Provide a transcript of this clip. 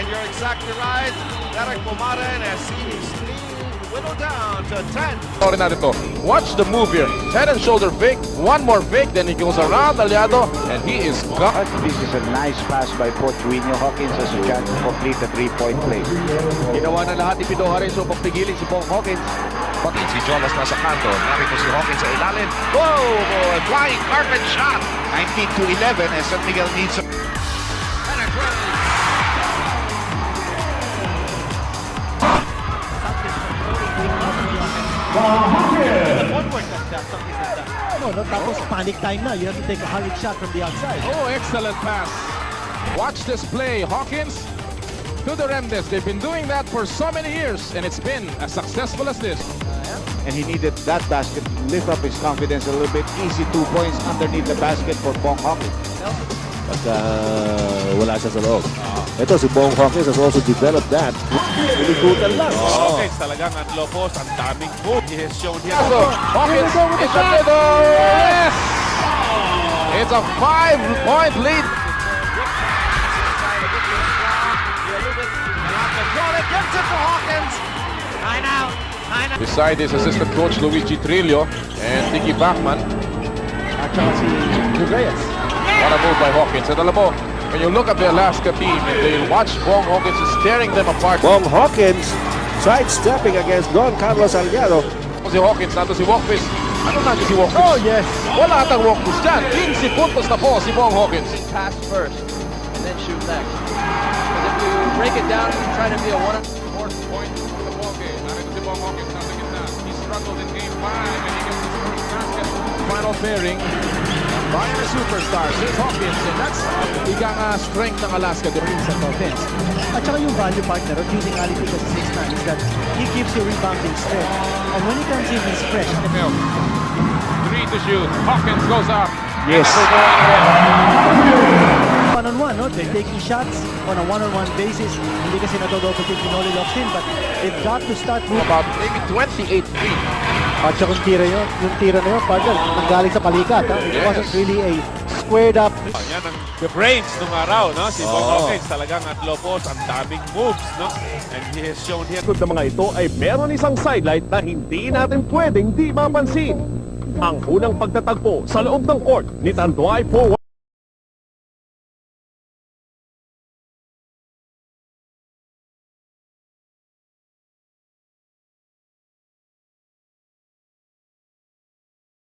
And you're exactly right. Derek Pumaren has seen his lead whittle down to 10. Sorry natin to. Watch the move here. Head and shoulder fake. One more fake. Then he goes around Aliado. And he is gone. This is a nice pass by Pochuino. Hawkins has a chance to complete the three-point play. Ginawa na lahat ni Pidoha rin so pagpigilin si Bong Hawkins. Pati si Jonas nasa kanto. Narito si Hawkins sa ilalim. Whoa! Flying carpet shot. 19 to 11 and San Miguel needs a... No, tapos panic time na. You have to take a hurried shot from the outside. Oh, excellent pass. Watch this play. Hawkins to the Remdes. They've been doing that for so many years, and it's been as successful as this. And he needed that basket to lift up his confidence a little bit. Easy 2 points underneath the basket for Bong Hawkins. Pagka wala siya sa loob. Ito si Bong Hawkins has also developed that. Pinigutan lang. Hawkins talagang at low post. Ang daming move. He has shown here. Hawkins is the middle. Yes! It's a 5-point lead. Gets it for Hawkins. Beside his assistant coach Luigi Trillo and Nicky Bachman. At saka si Reyes. What a move by Hawkins. And alam mo, when you look at the Alaska team, they watch Bong Hawkins is tearing them apart. Bong Hawkins sidestepping against Don Carlos Aliado. Si Hawkins, nato si Walkfish. Ano natin si Walkfish? Oh, yes. Wala atang Walkfish dyan. 15 puntos na po si Bong Hawkins. Pass first and then shoot next. But if you break it down and try to be a one... Fourth point of the ball game. Narito si Bong Hawkins nasa gitna. He struggled in game 5 and he gets his first basket. Final pairing. By the superstars, here's Hawkins. And that's ika nga strength ng Alaska. Sa offense. At saka yung value partner of using Ali Pick as a 6'9" is that he gives you rebounding strength. And when he comes in, he's fresh. 3 to shoot. Hawkins goes up. Yes. One-on-one, no? They're taking shots on a one-on-one basis. Hindi kasi nadodouble team Pinoli locks in, but they've got to start moving. About maybe 28 feet. At saka yung tira na yun, partner, nanggaling sa palikat. Ha? It wasn't really a squared up. Yan ang the brains nung araw, no? Si Bong Hawkins talagang at low post. Ang daming moves, no? And he has shown here. Kung na mga ito ay meron isang sidelight na hindi natin pwedeng di mapansin. Ang unang pagtatagpo sa loob ng court ni Tanduay Forward.